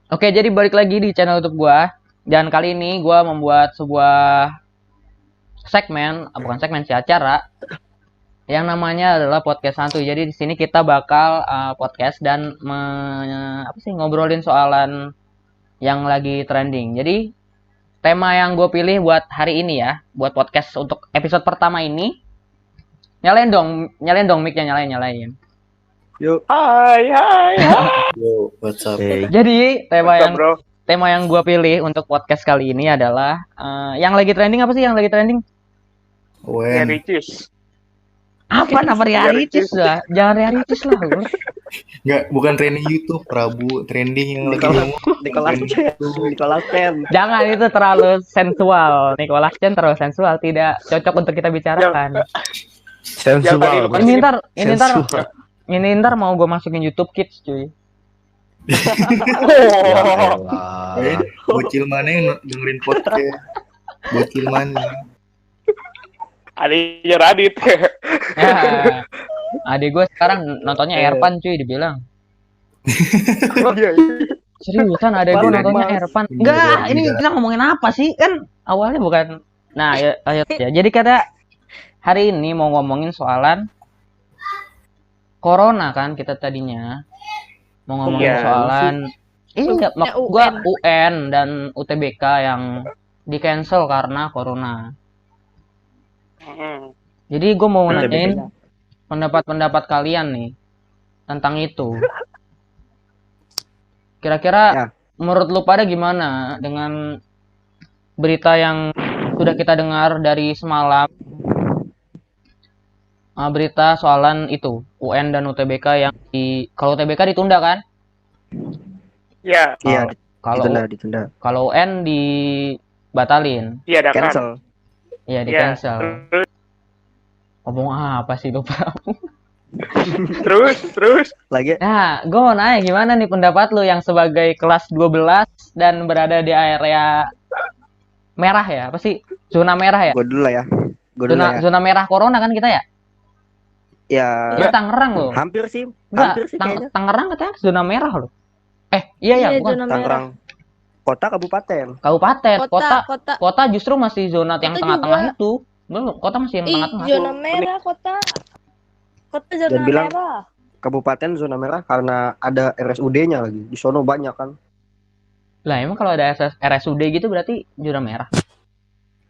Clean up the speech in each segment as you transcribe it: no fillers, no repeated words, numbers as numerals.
Oke, jadi balik lagi di channel YouTube gua. Dan kali ini gua membuat sebuah bukan segmen sih, acara yang namanya adalah podcast santuy. Jadi di sini kita bakal podcast dan ngobrolin soalan yang lagi trending. Jadi tema yang gue pilih buat hari ini ya, buat podcast untuk episode pertama ini. Nyalain dong mic-nya, nyalain. Yuk. Hai. Yo, what's up? Hey. Jadi What's up, bro? tema yang gue pilih untuk podcast kali ini adalah yang lagi trending apa sih yang lagi trending? Ya, When? Ricis. Apa nama realitis lah? Jangan realitis lah, bro. Enggak, bukan trending YouTube, Prabu. Trending yang lagi ngomong. Nicholas Chen. Jangan, itu terlalu sensual. Nicholas Chen terlalu sensual, tidak cocok untuk kita bicarakan. Sensual. Ini ntar mau gue masukin YouTube Kids, cuy. Bocil mana yang dengerin podcast? Bocil mana? Adiknya Radit. Ya. Adik gue sekarang nontonnya Erpan, cuy, dibilang. Oh iya. Seriusan adik gue nontonnya Erpan. Enggak, ini kita ngomongin apa sih? Kan awalnya bukan. Nah, ya. Jadi kata hari ini mau ngomongin soalan Corona kan kita tadinya. Mau ngomongin soalan gua UN dan UTBK yang di cancel karena Corona. Jadi gue mau nanyain pendapat kalian nih tentang itu. Kira-kira menurut lu pada gimana dengan berita yang sudah kita dengar dari semalam? Berita soalan itu UN dan UTBK yang kalau UTBK ditunda kan? Iya. Iya, Kalau ditunda. Kalau UN dibatalin. Iya, ada Cancel. Iya, di cancel. Ngomong apa sih lupa? Terus. Lagi. Nah, gue mau nanya gimana nih pendapat lu yang sebagai kelas 12 dan berada di area merah ya? Apa sih? Zona merah ya? Gue dulu lah ya. Zona merah Corona kan kita ya? Ya. Ini Tangerang loh. Hampir sih kayaknya. Tangerang katanya zona merah loh. Iya, bukan. Tangerang. Kota kabupaten. Kota justru masih zona yang tengah-tengah itu. Belum, kota masih yang tengah-tengah. Zona merah kota zona Dan bilang merah. kabupaten zona merah karena ada RSUD-nya lagi. Di sono banyak kan. Lah emang kalau ada RSUD gitu berarti zona merah.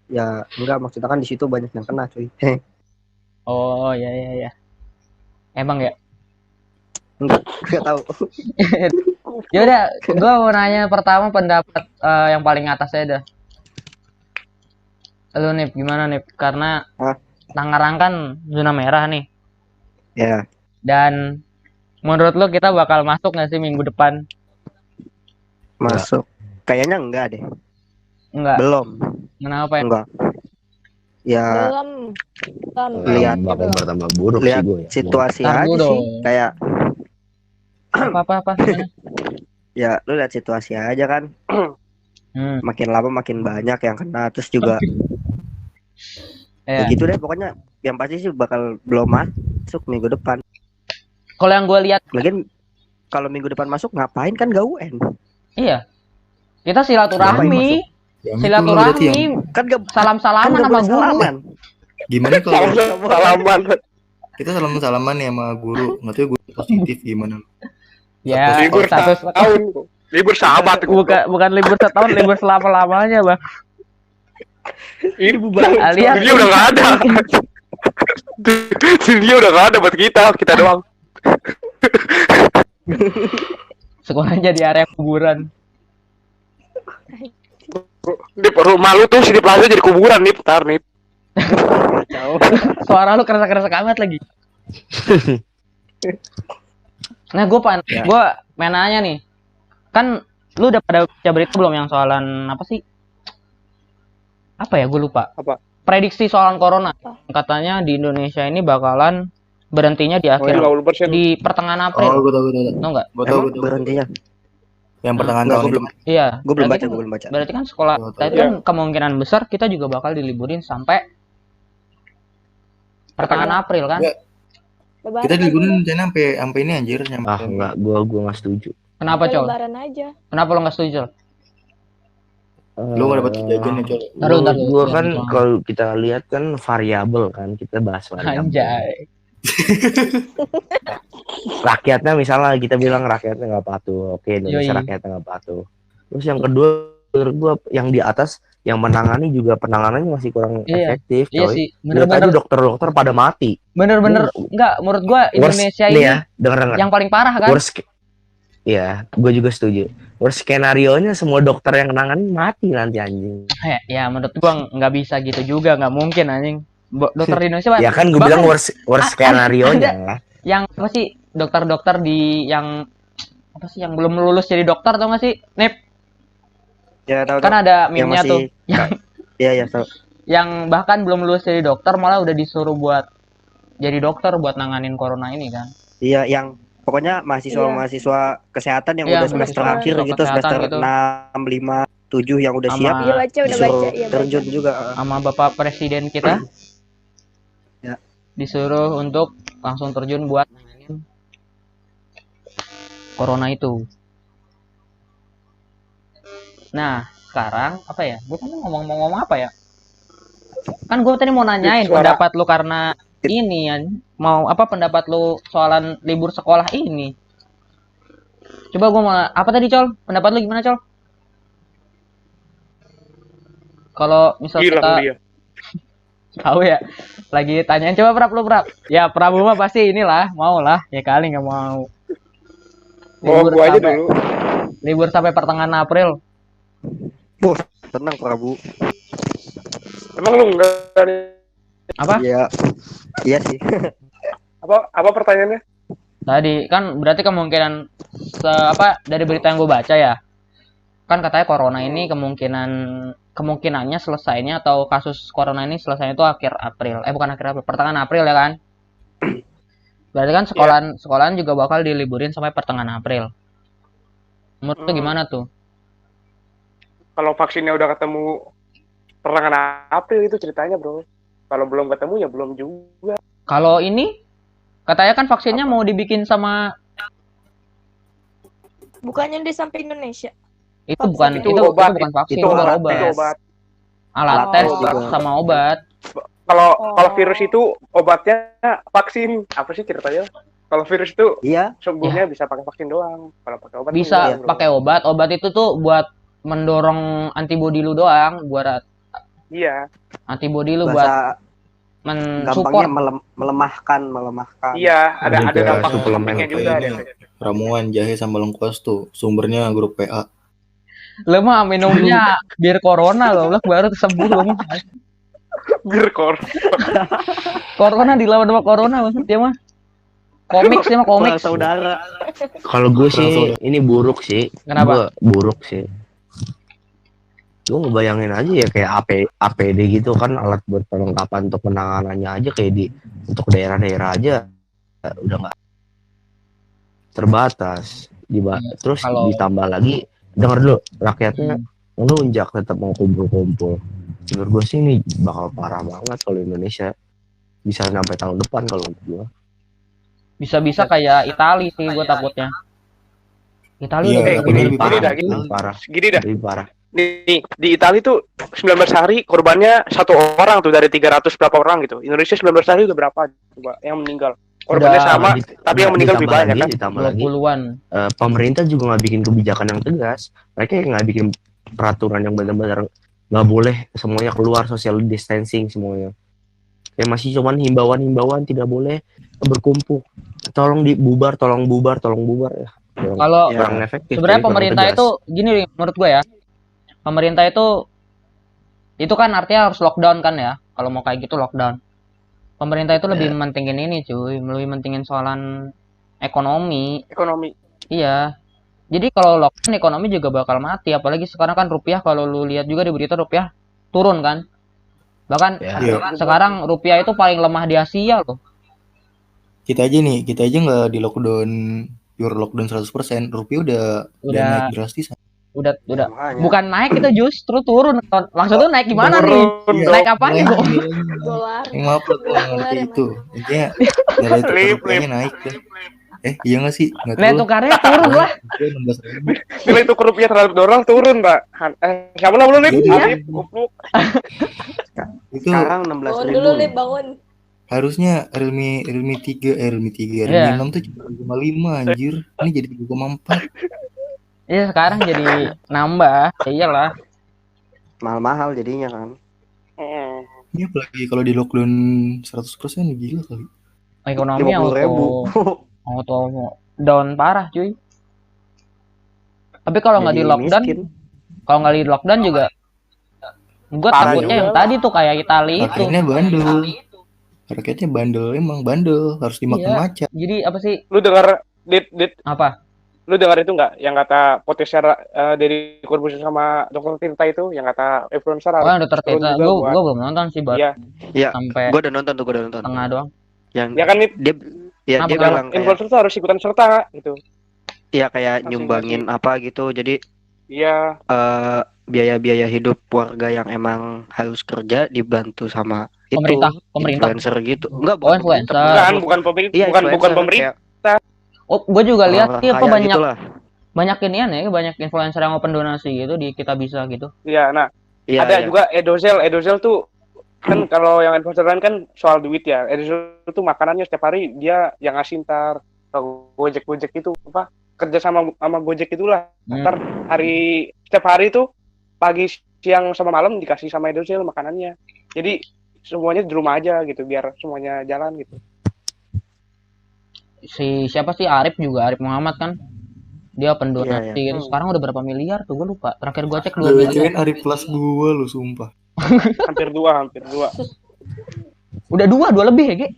Ya, enggak, maksudnya kan di situ banyak yang kena, cuy. Oh, iya. Emang ya? Enggak tahu. Ya udah, gue mau nanya pertama pendapat yang paling atas aja dah. Lu Nip, gimana Nip? Karena Tangerang kan zona merah nih. Ya. Dan menurut lu kita bakal masuk nggak sih minggu depan? Masuk. Kayaknya enggak deh. Enggak. Belum. Kenapa ya? Enggak. Ya. Belum. Lihat bertambah buruk lihat sih gue. situasi Ntar aja dulu sih. dong. Kayak Apa? ya lu lihat situasi aja kan. Makin lama makin banyak yang kena, terus juga Ya. begitu deh pokoknya. Yang pasti sih bakal belum masuk minggu depan. Kalau yang gue lihat, Lagian kalau minggu depan masuk ngapain kan gak UN? iya. Kita silaturahmi. Kan gak Salam-salaman sama guru. salaman. Gimana kalau Salaman. kita salaman ya sama guru? Nggak tahu guru positif gimana? Ya, Libur status tahun. Libur sahabat. bukan libur setahun, libur selama-lamanya, Bang. Ini bubar. Alias Dia udah nggak ada. Dia udah nggak ada buat kita doang. sekolahnya di area kuburan. Di rumah lu tuh sini plaza jadi kuburan nih, putar nih. Suara lu kerasa amat lagi. Nah, gue main nanya nih. Kan lu udah pada baca berita belum yang soalan apa sih? Apa ya, gue lupa. Apa? Prediksi soalan corona. Katanya di Indonesia ini bakalan berhentinya di akhir 50%. di pertengahan April. Oh, gue tahu. Tahu nggak? Gue tahu. Berhentinya. Yang pertengahan Nggak, tahun gua itu. belum. Iya. Gue belum Berarti baca. Berarti kan sekolah kita itu kan kemungkinan besar kita juga bakal diliburin sampai pertengahan April kan? Kita diliburin rencana sampai ini anjir. Enggak, gua nggak setuju. Kenapa, Sampai Col? Lebaran aja. Kenapa lo nggak setuju, Col? Lu gak dapet jajan ya, Col? Taruh, Gue ya, kan betul. kalau kita lihat kan variabel kan, kita bahas variabel. Anjay. Rakyatnya misalnya kita bilang rakyatnya nggak patuh, oke Indonesia Yoi. rakyatnya nggak patuh. Terus yang kedua menurut gue yang di atas yang menangani juga penanganannya masih kurang Iya. efektif, Iya coy. sih, Lihat aja bener-bener dokter-dokter pada mati. bener-bener enggak menurut gua Indonesia nih ini ya, denger. yang paling parah kan. Iya, gue juga setuju. Worst skenario-nya semua dokter yang nanganin mati nanti anjing. Ya menurut gua nggak bisa gitu juga, nggak mungkin anjing. Dokter di Indonesia Ya kan gue bilang worst skenario-nya lah. yang apa sih dokter-dokter di yang apa sih yang belum lulus jadi dokter tau gak sih? Nip, Ya tahu kan tahu. ada Yang meme-nya masih tuh. Yang Iya tahu. yang bahkan belum lulus jadi dokter malah udah disuruh buat jadi dokter buat nanganin corona ini kan. Iya yang pokoknya mahasiswa kesehatan yang Iya, udah semester mahasiswa akhir gitu, kesehatan semester gitu. 6, 5, 7 yang udah Sama- siap Iya baca udah disuruh baca ya terjun baca. juga. Sama Bapak Presiden kita Ya. disuruh untuk langsung terjun buat nanganin corona itu. Nah, sekarang apa ya? Gue kan ngomong apa ya? Kan gue tadi mau nanyain Suara. pendapat lu karena ini ya, mau apa pendapat lu soalan libur sekolah ini? Coba gue mau apa tadi, Col? Pendapat lu gimana, Col? Kalau misal Gila kita dia. tahu ya, lagi tanyain coba Prap lu Prap. Ya Prabu mah pasti inilah, mau lah, ya kali nggak mau. Mau gua aja sampai- dulu. Libur sampai pertengahan April. Tenang Prabu. Emang lu enggak nih? Apa? Iya. Iya sih. Apa pertanyaannya? Tadi kan berarti kemungkinan dari berita yang gue baca ya, kan katanya corona ini kemungkinannya selesainya atau kasus corona ini selesainya itu akhir April, bukan akhir April, pertengahan April ya kan? Berarti kan sekolahan juga bakal diliburin sampai pertengahan April. Menurut lu gimana tuh? Kalau vaksinnya udah ketemu pertengahan April itu ceritanya, Bro. Kalau belum ketemu ya belum juga. Kalau ini katanya kan vaksinnya mau dibikin sama Bukannya dia sampai Indonesia. itu bukan Itu itu obat, bukan vaksin, itu itu alat obat. Itu obat. Alat Alat tes juga. sama obat. Kalau virus itu obatnya vaksin. Apa sih ceritanya? Kalau virus itu Iya. sembuhnya bisa pakai vaksin doang. Kalau pakai obat Bisa enggak, Bro. pakai obat. Obat itu tuh buat mendorong antibodi lu doang, buat Iya. antibodi lu buat Bahasa mensupport. gampangnya melemahkan. Iya, ada Juga dampak suplemen sampingnya juga. ini. Ramuan jahe sama lengkuas tuh sumbernya grup PA. Lu mah minumnya bir corona loh, lu baru sembuh lu mah. Bir kor. Corona dilawan sama corona maksud dia mah. Komik sih mah komik. Perang saudara. Kalau gue sih ini buruk sih. Kenapa? Gua buruk sih. Gue ngebayangin aja ya kayak APD gitu kan, alat buat perlengkapan untuk penanganannya aja kayak untuk daerah-daerah aja udah nggak terbatas. Terus ditambah lagi, denger dulu, rakyatnya melunjak tetap mau kumpul-kumpul. Menurut gue sih ini bakal parah banget kalau Indonesia, bisa sampai tahun depan kalau menurut gue. Bisa-bisa kayak Itali sih gue takutnya. Itali Iya, udah tapi gede. lebih parah. Lebih parah. Gini dah. Lebih parah. Nih, di Italia tuh 19 hari korbannya 1 orang tuh dari 300 berapa orang gitu. Indonesia 19 hari udah berapa coba yang meninggal? Korbannya Udah, sama, tapi yang meninggal lebih banyak kan. Ditambah lagi, 20-an. pemerintah juga nggak bikin kebijakan yang tegas. Mereka nggak bikin peraturan yang benar-benar nggak boleh semuanya keluar, social distancing semuanya. Kayak masih cuman himbauan tidak boleh berkumpul. Tolong bubar ya. Kalau Kurang efektif. sebenarnya jadi kurang pemerintah tegas. itu gini menurut gue ya. Pemerintah itu kan artinya harus lockdown kan ya. Kalau mau kayak gitu lockdown. Pemerintah itu lebih mentingin ini cuy, lebih mentingin soalan ekonomi. Ekonomi. Iya. Jadi kalau lockdown ekonomi juga bakal mati, apalagi sekarang kan rupiah kalau lu lihat juga di berita rupiah turun kan. Bahkan Iya. sekarang rupiah itu paling lemah di Asia loh. Kita aja nggak di lockdown, pure lockdown 100%, rupiah udah naik drastis. Udah Makanya. bukan naik itu justru turun. Maksudnya naik gimana nih? Naik apa nih, Bu? Dolar. Maaf lo kalau ngerti itu. Intinya nilai tukar rupiahnya naik tuh. Iya nggak sih? Nggak Nilai tahu. tukarnya turun lah. 16.000. Nilai tukar rupiah terhadap dolar turun, Pak. Siapa lah lu nih? Iya. Arif, goblok. Itu Sekarang 16 Bangun ribu. dulu, Lip, bangun. harusnya Realme 3, Realme 3, Iya. Realme 6 tuh cuma 5 anjir. Ini jadi 3,4. Iya sekarang jadi nambah. Ya iyalah. Mahal-mahal jadinya kan. Ini apalagi kalau di lockdown 100% gila kali. Ekonomi 50.000. auto down parah cuy. Tapi kalau nggak di Jadi lockdown, miskin. kalau nggak di lockdown juga, gue Parah takutnya juga yang lah. tadi tuh kayak Itali itu. Raketnya bandel. Raketnya bandel, emang bandel, harus dimakan Iya. macan. Jadi apa sih? Lu dengar dit Apa? lu dengar itu nggak yang kata potensial dari Corbuzier sama Dr. Tirta itu yang kata influencer Oh harus yang Dr. turun Tirta, juga buat- gue belum nonton sih baru Iya. Iya. sampai Gue udah nonton tuh, gue udah nonton. tengah doang. Yang Ya kan nih dia Kenapa? dia Kalau bilang kayak influencer tuh harus ikutan serta gitu. ya kayak Masing-masing. nyumbangin apa gitu. Jadi Iya. biaya-biaya hidup warga yang emang harus kerja dibantu sama itu Pemerintah. influencer gitu. Enggak, Oh, bukan influencer. Bukan pemerintah, Iya, bukan influencer, pemerintah. Oh, gue juga lihat orang sih apa kaya banyak gitulah. banyak inian ya, banyak influencer yang open donasi gitu di Kita Bisa gitu. Iya, nah Iya, ada iya. juga Edozel tuh kan kalau yang influencer lain kan soal duit ya. Edozel tuh makanannya setiap hari dia yang ngasih ntar Gojek itu apa kerja sama Gojek itulah. Ntar hari setiap hari tuh pagi siang sama malam dikasih sama Edozel makanannya. Jadi semuanya di rumah aja gitu biar semuanya jalan gitu. Si siapa sih Arif Muhammad kan? Dia open donasi Iya, gitu. Sekarang udah berapa miliar tuh gue lupa. Terakhir gue cek 2 Gue miliar. kirain Arif kelas gua lu sumpah. Hampir dua. Udah 2 lebih ya, Ge?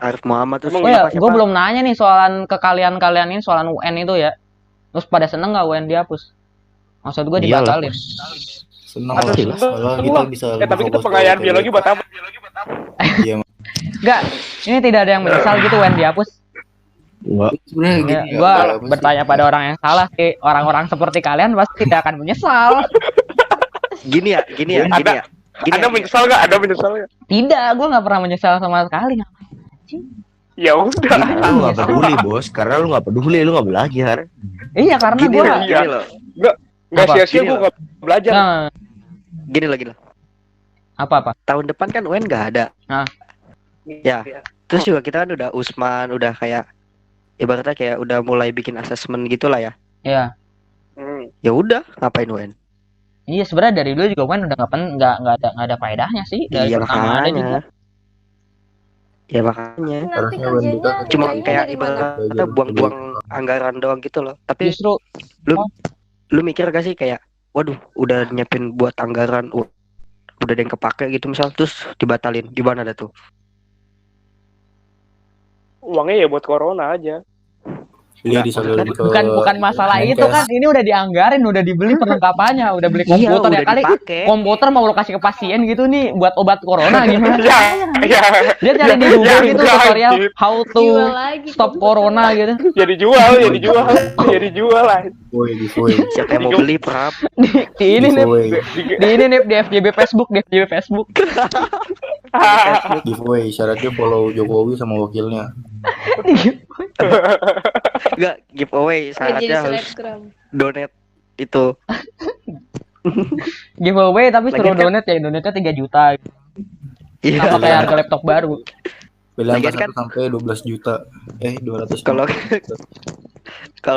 Arif Muhammad tuh Emang Oh ya, siapa? gue belum nanya nih soalan ke kalian ini soalan UN itu ya. Terus pada seneng nggak UN dihapus? Maksud gue Iyalah. dibatalin. Senang Atau lah. Soalnya kita bisa tapi kita fokus pengayaan ke- biologi buat apa? Iya, Enggak, ini tidak ada yang menyesal gitu UN dihapus. Enggak. sebenarnya Ya, gini gue apa sih? bertanya pada orang yang salah sih. Orang-orang seperti kalian pasti tidak akan menyesal. Gini ya. Gini Ada ya. menyesal nggak? Ada menyesal nggak? Tidak, gue nggak pernah menyesal sama sekali. Ya udah. Karena lu nggak peduli bos, karena lu nggak peduli, lu nggak belajar. Iya, karena Gini gue loh, Iya. gini loh. Nggak Apa? sia-sia Gini gue loh. nggak belajar. nah, Gini loh. apa? Tahun depan kan UN nggak ada. Ya. Terus juga kita kan udah Usman, udah kayak ibaratnya kayak udah mulai bikin asesmen gitulah ya. Iya. Ya udah, ngapain UN? Iya, sebenarnya dari dulu juga UN udah nggak ada faedahnya sih. Dari Iya pertama ada juga. makanya. Ya makanya. Nanti Harusnya kerjanya wanita Cuma kerjanya kayak dari mana? ibaratnya buang-buang anggaran doang gitu loh. Tapi Justru lu mikir gak sih kayak, waduh, udah nyiapin buat anggaran, udah ada yang kepake gitu misal, terus dibatalin, gimana dah tuh? Uangnya ya buat corona aja. Iya, Nggak, disalurin ke bukan masalah itu kan, ini udah dianggarin, udah dibeli perlengkapannya, udah beli Iya, komputer ya udah kali. dipakai. Komputer mau lo kasih ke pasien gitu nih buat obat corona gimana? Ya. Dia cari di Google Ya, gitu enggak, tutorial anjir. how Jual to lagi. stop corona gitu. Jadi jual lah. giveaway. Siapa yang mau beli prap? Di ini nih, Giveaway. di FJB Facebook. Giveaway. Syaratnya follow Jokowi sama wakilnya. Enggak, giveaway Nggak jadi syaratnya harus selebgram. donate itu. Giveaway tapi suruh Lagian kan- donate ya, donate-nya 3 juta. Iya. Sama kayak harga laptop baru. Beli angka Lagian kan- 1 sampai 12 juta. 200. Kalau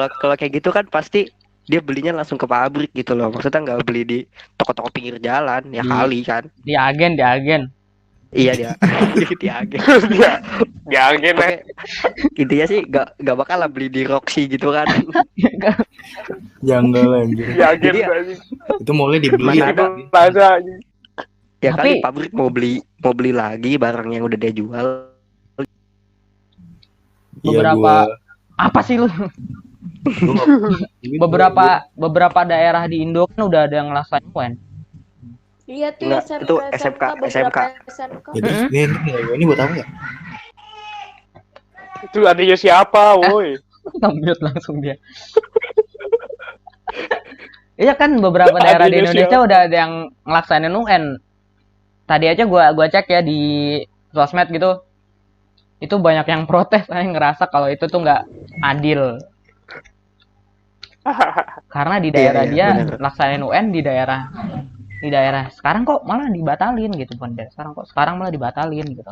kalau kayak gitu kan pasti dia belinya langsung ke pabrik gitu loh. Maksudnya nggak beli di toko-toko pinggir jalan, ya kali kan. Di agen. Iya dia. Di agen. Ya agen lah. Pokoknya intinya sih nggak bakal lah beli di Roxy gitu kan. Jangan lah anjir. Ya agen Jadi ya- aja. Itu mulai dibeli Mana ya. ada. Plaza aja. Ya Tapi- kali pabrik mau beli lagi barang yang udah dia jual. Iya, Beberapa- apa sih lu? gua- Beberapa daerah di Indo kan udah ada yang ngelaksanain UN. Iya tuh Enggak, SMK, itu SMK. beberapa SMK. Ya, terus ini buat apa ya? Itu adanya siapa, woi? Mute langsung dia. Iya kan beberapa daerah di Adanya Indonesia udah ada yang ngelaksanain UN. Tadi aja gua cek ya di sosmed gitu. itu banyak yang protes, saya ngerasa kalau itu tuh nggak adil. Karena di daerah dia bener. laksanain UN di daerah sekarang kok malah dibatalin gitu, bukan sekarang malah dibatalin gitu.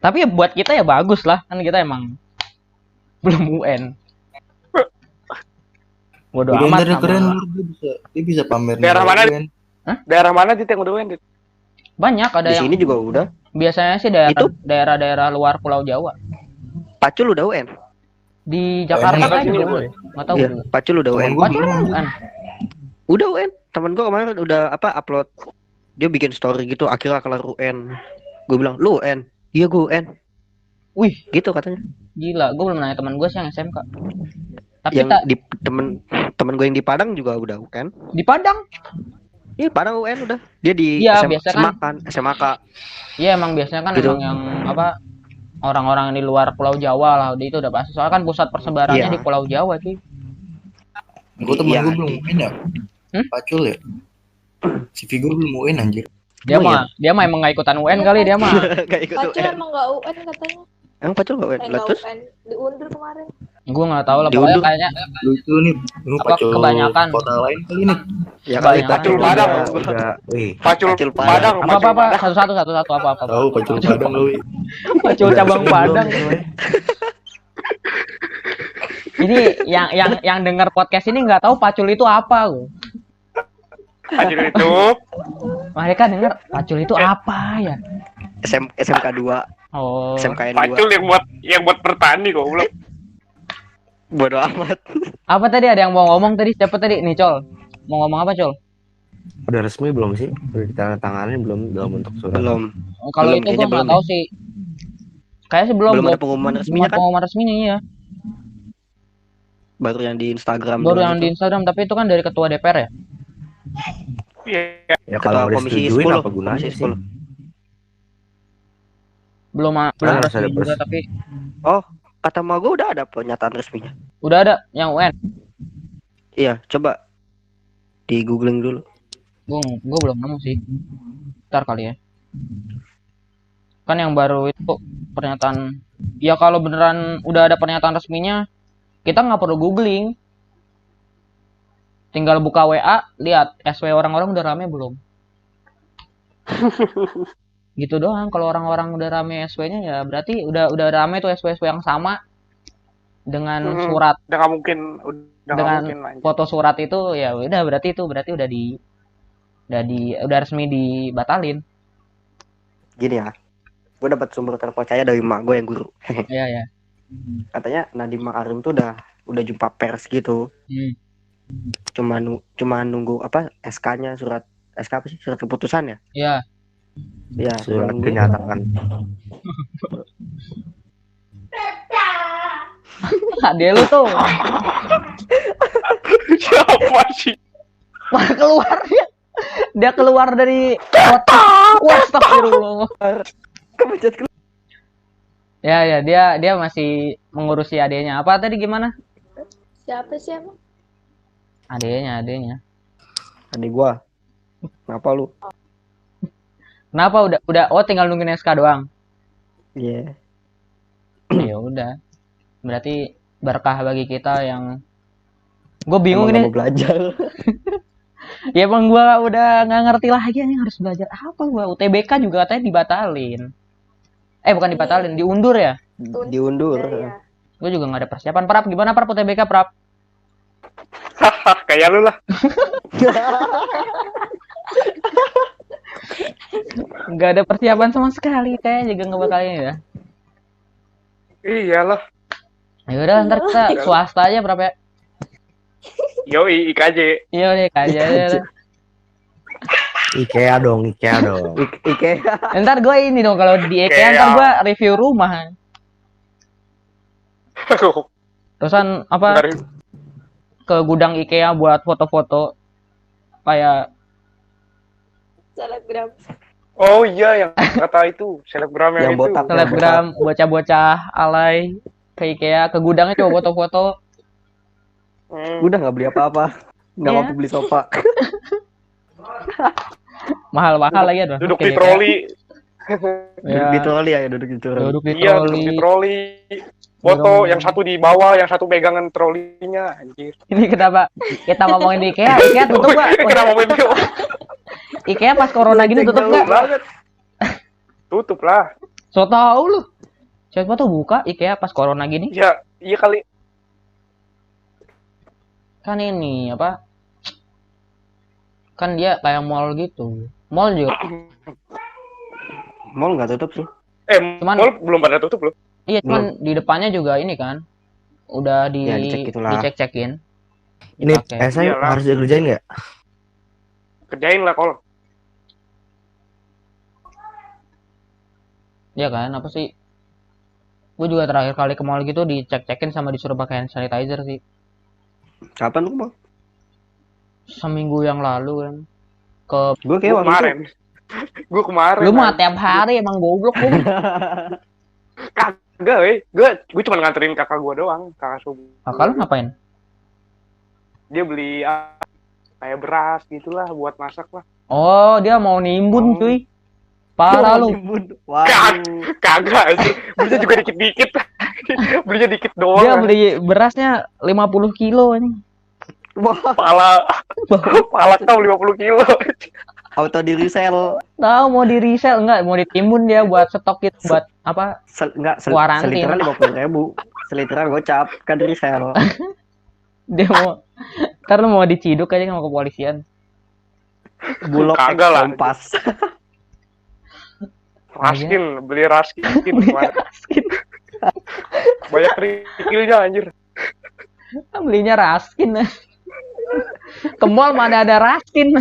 Tapi ya buat kita ya bagus lah, kan kita emang belum UN. Bodoh Udah amat ntar sama. keren dia bisa pamer Daerah nilai mana? UN. Daerah mana Dit yang udah UN, Dit? Banyak ada Di yang sini juga udah. biasanya sih Itu? daerah luar Pulau Jawa. Pacul udah UN. Di Jakarta Enak kan sini, juga Boy. nggak tahu. Iya, Pacul udah UN. Temen gua Pacul belum. kan. Udah UN. Temen gua kemarin udah upload. Dia bikin story gitu, akhirnya kelar UN. Gue bilang, "Lu UN?" "Iya, gue UN." Wih, Gitu katanya. gila, gue belum nanya teman gue sih yang SMK. Tapi Yang tak di temen gue yang di Padang juga udah UN. di Padang. Iya, Padang UN udah. Dia di Iya, biasa kan. SMK. Iya emang biasanya kan Gitu. emang yang apa orang-orang di luar Pulau Jawa lah, itu udah pasti. Soalnya kan pusat persebarannya Iya. di Pulau Jawa sih. Gue temen Iya, gue belum UN ya. Pacul ya. Si figur belum UN anjir. Dia Emang dia mah emang nggak ikutan UN kali dia mah. Gak ikut Pacul UN. emang nggak UN katanya. Emang Pacul gak UN? Lah, Nggak terus UN. Diundur kemarin. Gue nggak tahu lah, Diundur. pokoknya kayaknya Lucu nih. Lu Apa, Pacul kebanyakan? kota lain kali nih. ya Kebanyakan. kali Pacul udah- Padang. Udah, wih. Pacul Pacul Padang. Padang. apa Pacul apa Padang. satu apa. Tahu Pacul Padang lu. Pacul cabang Padang. Ini yang dengar podcast ini nggak tahu Pacul itu apa gue. Pacul itu Mereka dengar Pacul itu apa ya? SMK 2, Oh. SMKN 2. Pacul yang buat bertani kok belum. Bodoh amat. Apa tadi ada yang mau ngomong tadi? Siapa tadi? Nih Col. Mau ngomong apa Col? Udah resmi belum sih? Udah ditandatangani belum dalam bentuk surat? Belum. Kalau Belum, itu kayaknya gue nggak belum tahu sih. Kayaknya sih belum. Belum ada pengumuman resminya kan? Pengumuman resminya iya. Baru yang di Instagram. Baru doang yang di itu. Instagram, tapi itu kan dari ketua DPR ya. Iya. Ya Ketua kalau udah Komisi disetujuin 10. apa gunanya Komisi sih? 10. Belum harus resmi ada juga, pers- tapi Oh, kata mau gue udah ada pernyataan resminya. udah ada yang UN. Iya, coba di googling dulu. Gue belum nemu sih. Ntar kali ya. Kan yang baru itu pernyataan. Ya kalau beneran udah ada pernyataan resminya, kita nggak perlu googling. Tinggal buka WA, lihat SW orang-orang udah rame belum. Gitu doang. Kalau orang-orang udah rame SW-nya ya berarti udah rame tuh SW yang sama dengan surat, Udah nggak mungkin nggak dengan mungkin lanjut. foto surat itu ya udah berarti udah resmi dibatalin. Gini ya. Gue dapat sumber terpercaya dari mak gue yang guru. Iya ya. Katanya Nadiem Makarim tuh udah jumpa pers gitu. Cuma nunggu apa SK-nya, surat SK apa sih? Surat keputusan ya? Iya. Iya, Surat nunggu. kenyataan. Adek lu tuh Siapa sih? malah keluar dia keluar dari kotak. Wah, astagfirullah. Kepencet keluar. Ya, dia masih mengurusi adeknya. Apa tadi gimana? Siapa sih emang? Adeknya. Adik gua. Kenapa lu? Kenapa udah tinggal nungguin SK doang. Iya. Ya udah. Berarti berkah bagi kita yang gue bingung Emang ini. nggak mau belajar. Ya emang gue udah nggak ngerti lagi nih harus belajar apa gue. UTBK juga katanya dibatalin. Bukan dibatalin, diundur ya. Diundur. Ya. Gue juga nggak ada persiapan. Prap, gimana Prap UTBK Prap? Kayak lu lah. Nggak ada persiapan sama sekali. Kayaknya juga nggak bakal ini ya. Iyalah. Ya udah ntar kita swasta aja Prap ya. Yoi IKJ. Iya deh aja. IKEA dong. IKEA. Ntar gue ini dong kalau di IKEA ntar gue review rumah. Terusan apa Dari ke gudang IKEA buat foto-foto kayak Selebgram. Oh iya yang kata itu selebgram Yang yang itu. botak. selebgram bocah-bocah alay ke IKEA ke gudangnya coba foto-foto. Udah nggak beli apa-apa. Nggak Iya. mampu beli sofa. Mahal-mahal lagi ada. Duduk di troli. Duduk di troli ya, duduk di troli. Duduk di Iya, duduk troli. di troli. Foto yang satu di bawah, yang satu pegangan trolinya, anjir. Ini kenapa kita ngomongin di IKEA? IKEA tutup nggak? Kenapa main video? IKEA pas corona gini tutup nggak? Banget. Tutup lah. So tau lu. Siapa tuh buka IKEA pas corona gini? Ya, iya kali. Kan ini apa? Kan dia kayak mall gitu. Mall juga. Mall nggak tutup sih. Cuman- mall belum pada tutup loh. Iya, cuman di depannya juga ini kan. Udah Ya, dicek gitulah. dicek-cekin. Ini Dipakai. essay Iyalah. harus dikerjain nggak? Kerjain lah kalau. Iya kan? Apa sih? Gue juga terakhir kali ke mall gitu dicek-cekin sama disuruh pakai hand sanitizer sih. Kapan lu mau? Seminggu yang lalu kan. Ke Gue Gue kayak waktu itu kemarin. Gue kemarin. lu mah tiap hari emang goblok lu. Kagak, weh. Gue cuma nganterin kakak gue doang, kakak subuh. Kakak lu ngapain? Dia beli kayak beras gitulah buat masak lah. Oh, dia mau nimbun Oh. cuy. Parah lu. Waduh. Kagak sih. Belinya juga dikit-dikit. Belinya dikit doang. Dia beli berasnya 50 kilo ini. Wah, Pala kau 50 kilo. auto di resell. Tahu mau di resell enggak? Mau ditimbun dia buat stok itu buat apa? Kuarantin. Seliteran 50.000. Seliteran gocap kan di resell. Dia mau ntar lu mau diciduk aja sama kepolisian. Bulog Kagak lah. Kompas. Raskin, beli raskin. Banyak kerikilnya anjir. Belinya Raskin. Ke mall mana ada Raskin.